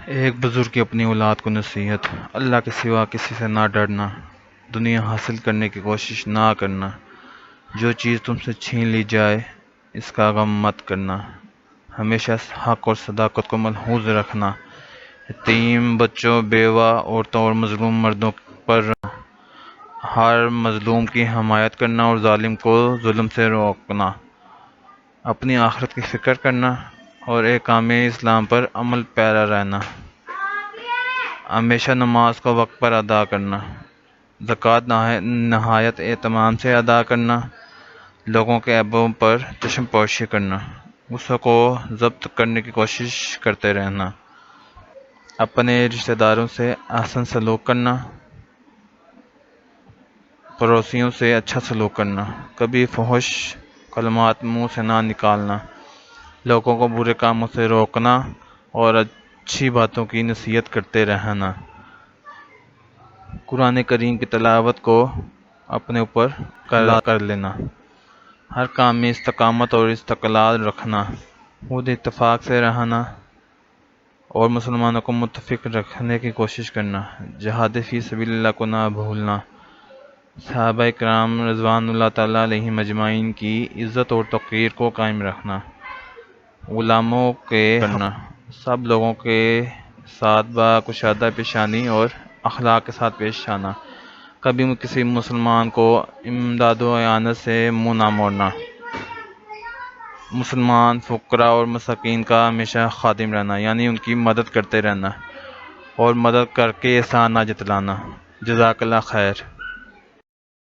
ایک بزرگ کی اپنی اولاد کو نصیحت: اللہ کے سوا کسی سے نہ ڈرنا، دنیا حاصل کرنے کی کوشش نہ کرنا، جو چیز تم سے چھین لی جائے اس کا غم مت کرنا، ہمیشہ حق اور صداقت کو ملحوظ رکھنا، یتیم بچوں، بیوہ عورتوں اور مظلوم مردوں پر ہر مظلوم کی حمایت کرنا اور ظالم کو ظلم سے روکنا، اپنی آخرت کی فکر کرنا اور احکام اسلام پر عمل پیرا رہنا، ہمیشہ نماز کو وقت پر ادا کرنا، زکوٰۃ نہایت اہتمام سے ادا کرنا، لوگوں کے عیبوں پر چشم پوشی کرنا، غصے کو ضبط کرنے کی کوشش کرتے رہنا، اپنے رشتہ داروں سے احسن سلوک کرنا، پڑوسیوں سے اچھا سلوک کرنا، کبھی فحش کلمات منہ سے نہ نکالنا، لوگوں کو برے کاموں سے روکنا اور اچھی باتوں کی نصیحت کرتے رہنا، قرآن کریم کی تلاوت کو اپنے اوپر کر لینا، ہر کام میں استقامت اور استقلال رکھنا، خود اتفاق سے رہنا اور مسلمانوں کو متفق رکھنے کی کوشش کرنا، جہاد فی سبیل اللہ کو نہ بھولنا، صحابہ کرام رضوان اللہ تعالیٰ علیہم اجمعین کی عزت اور توقیر کو قائم رکھنا، غلاموں کے کرنا، سب لوگوں کے ساتھ باکشادہ پیشانی اور اخلاق کے ساتھ پیش آنا، کبھی کسی مسلمان کو امداد و اعانت سے منہ نہ موڑنا، مسلمان فقراء اور مساکین کا ہمیشہ خادم رہنا، یعنی ان کی مدد کرتے رہنا اور مدد کر کے احسان نہ جتلانا۔ جزاک اللہ خیر۔